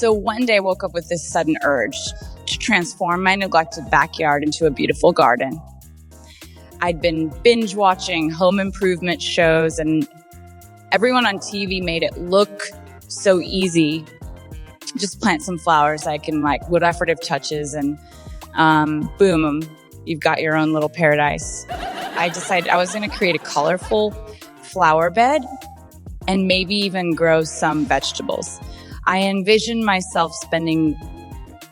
So one day I woke up with this sudden urge to transform my neglected backyard into a beautiful garden. I'd been binge watching home improvement shows, and everyone on TV made it look so easy. Just plant some flowers, I can what effort touches, and boom, you've got your own little paradise. I decided I was going to create a colorful flower bed and maybe even grow some vegetables. I envisioned myself spending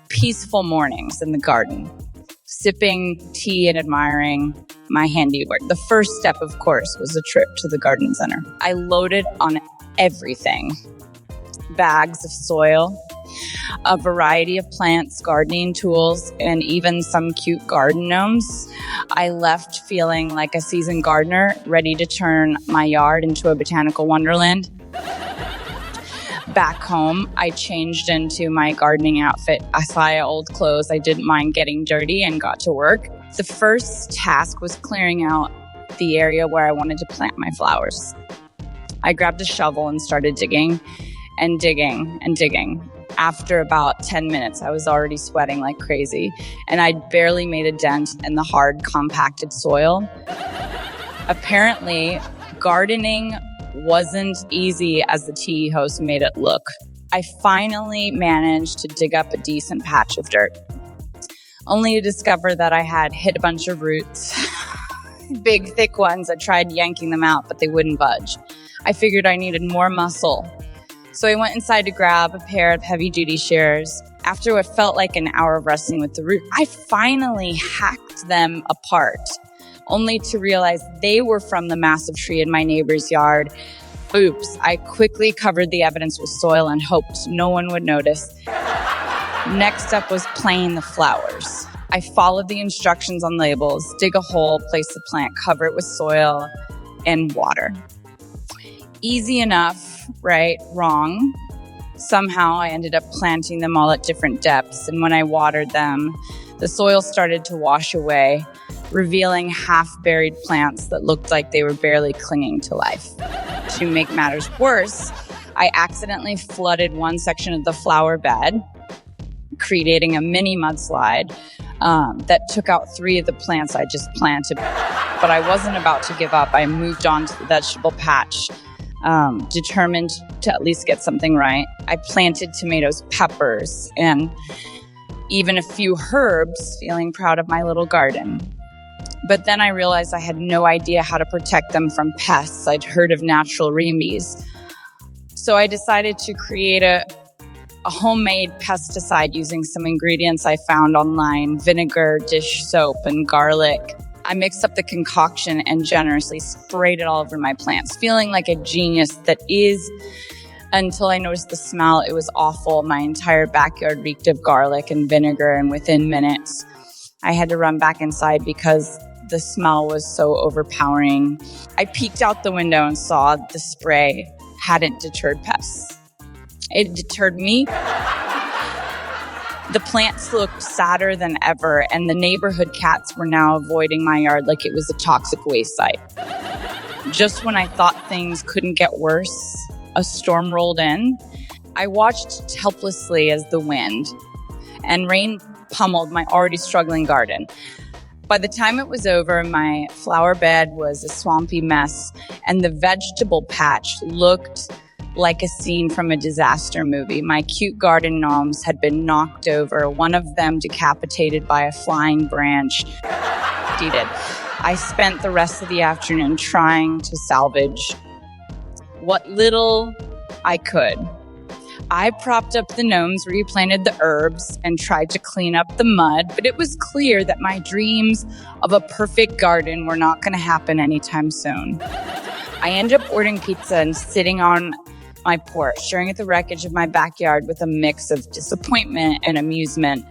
peaceful mornings in the garden, sipping tea and admiring my handiwork. The first step, of course, was a trip to the garden center. I loaded on everything: bags of soil, a variety of plants, gardening tools, and even some cute garden gnomes. I left feeling like a seasoned gardener, ready to turn my yard into a botanical wonderland. Back home, I changed into my gardening outfit. I saw old clothes. I didn't mind getting dirty and got to work. The first task was clearing out the area where I wanted to plant my flowers. I grabbed a shovel and started digging and digging and digging. After about 10 minutes, I was already sweating like crazy, and I'd barely made a dent in the hard, compacted soil. Apparently, gardening wasn't easy as the TV host made it look. I finally managed to dig up a decent patch of dirt, only to discover that I had hit a bunch of roots. Big, thick ones. I tried yanking them out, but they wouldn't budge. I figured I needed more muscle. So I went inside to grab a pair of heavy-duty shears. After what felt like an hour of wrestling with the root, I finally hacked them apart, only to realize they were from the massive tree in my neighbor's yard. Oops, I quickly covered the evidence with soil and hoped no one would notice. Next up was planting the flowers. I followed the instructions on labels: dig a hole, place the plant, cover it with soil, and water. Easy enough, right? Wrong. Somehow I ended up planting them all at different depths, and when I watered them, the soil started to wash away, revealing half-buried plants that looked like they were barely clinging to life. To make matters worse, I accidentally flooded one section of the flower bed, creating a mini mudslide that took out 3 of the plants I just planted. But I wasn't about to give up. I moved on to the vegetable patch, determined to at least get something right. I planted tomatoes, peppers, and even a few herbs, feeling proud of my little garden. But then I realized I had no idea how to protect them from pests. I'd heard of natural remedies. So I decided to create a homemade pesticide using some ingredients I found online: vinegar, dish soap, and garlic. I mixed up the concoction and generously sprayed it all over my plants, feeling like a genius that is, until I noticed the smell. It was awful. My entire backyard reeked of garlic and vinegar, and within minutes, I had to run back inside because the smell was so overpowering. I peeked out the window and saw the spray hadn't deterred pests. It deterred me. The plants looked sadder than ever, and the neighborhood cats were now avoiding my yard like it was a toxic waste site. Just when I thought things couldn't get worse, a storm rolled in. I watched helplessly as the wind and rain pummeled my already struggling garden. By the time it was over, my flower bed was a swampy mess, and the vegetable patch looked like a scene from a disaster movie. My cute garden gnomes had been knocked over, one of them decapitated by a flying branch. I spent the rest of the afternoon trying to salvage what little I could. I propped up the gnomes, replanted the herbs, and tried to clean up the mud, but it was clear that my dreams of a perfect garden were not going to happen anytime soon. I ended up ordering pizza and sitting on my porch, staring at the wreckage of my backyard with a mix of disappointment and amusement.